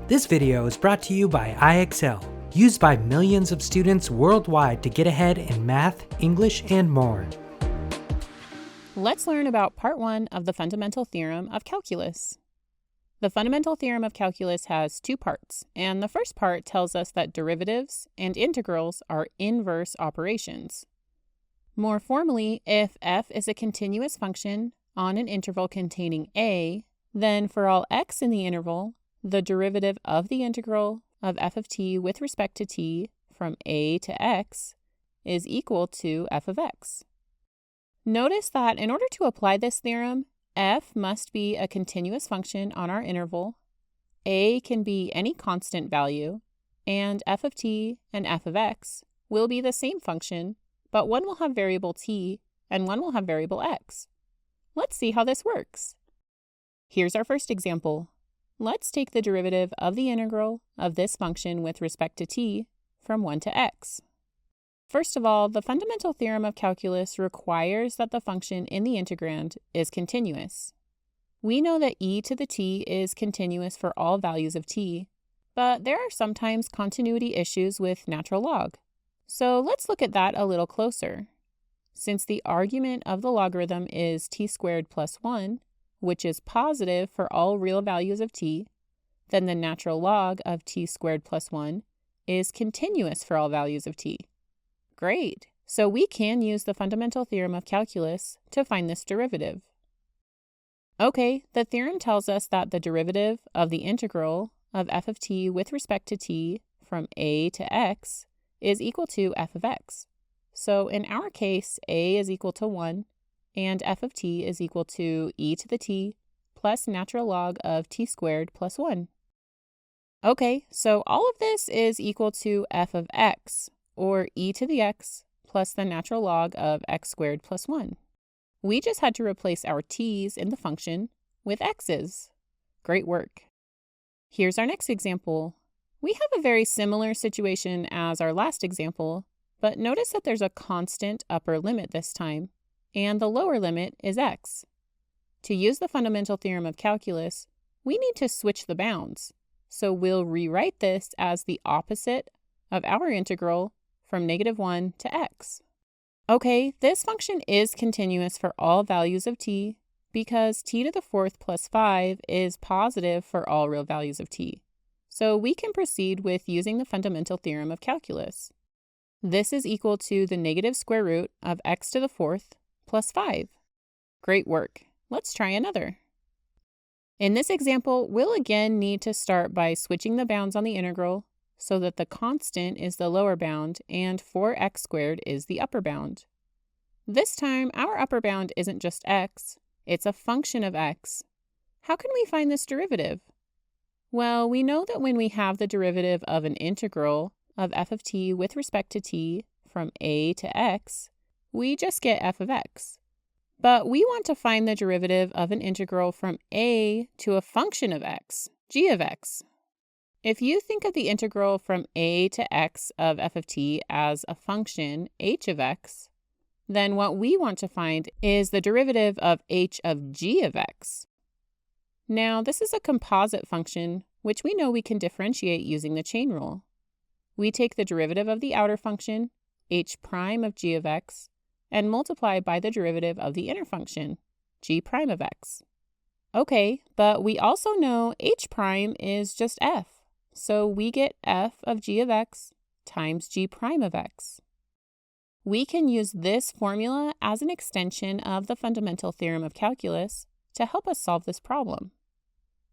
This video is brought to you by IXL, used by millions of students worldwide to get ahead in math, English, and more. Let's learn about part 1 of the Fundamental Theorem of Calculus. The Fundamental Theorem of Calculus has two parts, and the first part tells us that derivatives and integrals are inverse operations. More formally, if f is a continuous function on an interval containing a, then for all x in the interval, the derivative of the integral of f of t with respect to t from a to x is equal to f of x. Notice that in order to apply this theorem, f must be a continuous function on our interval, a can be any constant value, and f of t and f of x will be the same function, but one will have variable t and one will have variable x. Let's see how this works. Here's our first example. Let's take the derivative of the integral of this function with respect to t from 1 to x. First of all, the fundamental theorem of calculus requires that the function in the integrand is continuous. We know that e to the t is continuous for all values of t, but there are sometimes continuity issues with natural log. So let's look at that a little closer. Since the argument of the logarithm is t squared plus 1, which is positive for all real values of t, then the natural log of t squared plus 1 is continuous for all values of t. Great! So we can use the fundamental theorem of calculus to find this derivative. Okay, the theorem tells us that the derivative of the integral of f of t with respect to t from a to x is equal to f of x. So in our case, a is equal to 1, and f of t is equal to e to the t plus natural log of t squared plus 1. Okay, so all of this is equal to f of x, or e to the x plus the natural log of x squared plus 1. We just had to replace our t's in the function with x's. Great work. Here's our next example. We have a very similar situation as our last example, but notice that there's a constant upper limit this time, and the lower limit is x. To use the fundamental theorem of calculus, we need to switch the bounds. So we'll rewrite this as the opposite of our integral from -1 to x. Okay, this function is continuous for all values of t because t to the 4th plus 5 is positive for all real values of t. So we can proceed with using the fundamental theorem of calculus. This is equal to the negative square root of x to the 4th plus 5. Great work. Let's try another. In this example, we'll again need to start by switching the bounds on the integral so that the constant is the lower bound and 4x squared is the upper bound. This time, our upper bound isn't just x, it's a function of x. How can we find this derivative? Well, we know that when we have the derivative of an integral of f of t with respect to t from a to x, we just get f of x. But we want to find the derivative of an integral from a to a function of x, g of x. If you think of the integral from a to x of f of t as a function h of x, then what we want to find is the derivative of h of g of x. Now, this is a composite function, which we know we can differentiate using the chain rule. We take the derivative of the outer function, h prime of g of x, and multiply by the derivative of the inner function, g prime of x. Okay, but we also know h prime is just f, so we get f of g of x times g prime of x. We can use this formula as an extension of the fundamental theorem of calculus to help us solve this problem.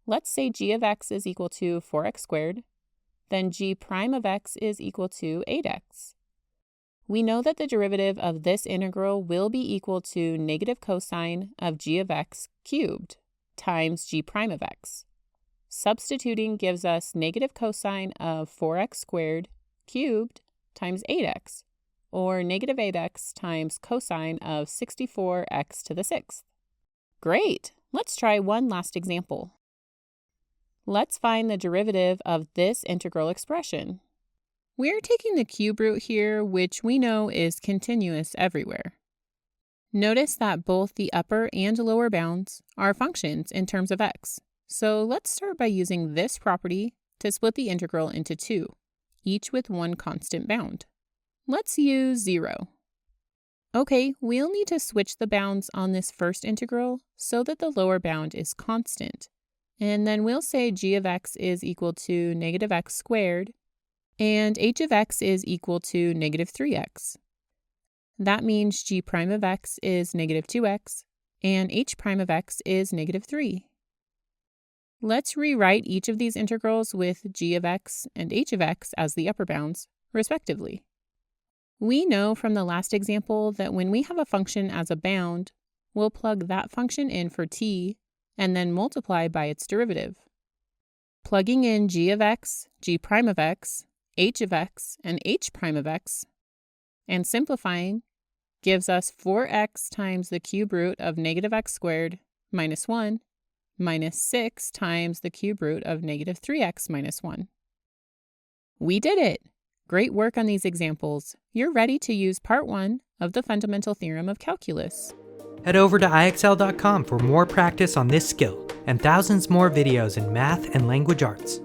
Let's say g of x is equal to 4x squared, then g prime of x is equal to 8x. We know that the derivative of this integral will be equal to negative cosine of g of x cubed times g prime of x. Substituting gives us negative cosine of 4x squared cubed times 8x, or negative 8x times cosine of 64x to the 6th. Great! Let's try one last example. Let's find the derivative of this integral expression. We're taking the cube root here, which we know is continuous everywhere. Notice that both the upper and lower bounds are functions in terms of x. So let's start by using this property to split the integral into two, each with one constant bound. Let's use 0. Okay, we'll need to switch the bounds on this first integral so that the lower bound is constant. And then we'll say g of x is equal to negative x squared, and h of x is equal to negative 3x. That means g prime of x is negative 2x, and h prime of x is negative 3. Let's rewrite each of these integrals with g of x and h of x as the upper bounds, respectively. We know from the last example that when we have a function as a bound, we'll plug that function in for t and then multiply by its derivative. Plugging in g of x, g prime of x, h of x, and h prime of x, and simplifying gives us 4x times the cube root of negative x squared minus 1 minus 6 times the cube root of negative 3x minus 1. We did it! Great work on these examples. You're ready to use part 1 of the Fundamental Theorem of Calculus. Head over to IXL.com for more practice on this skill and thousands more videos in math and language arts.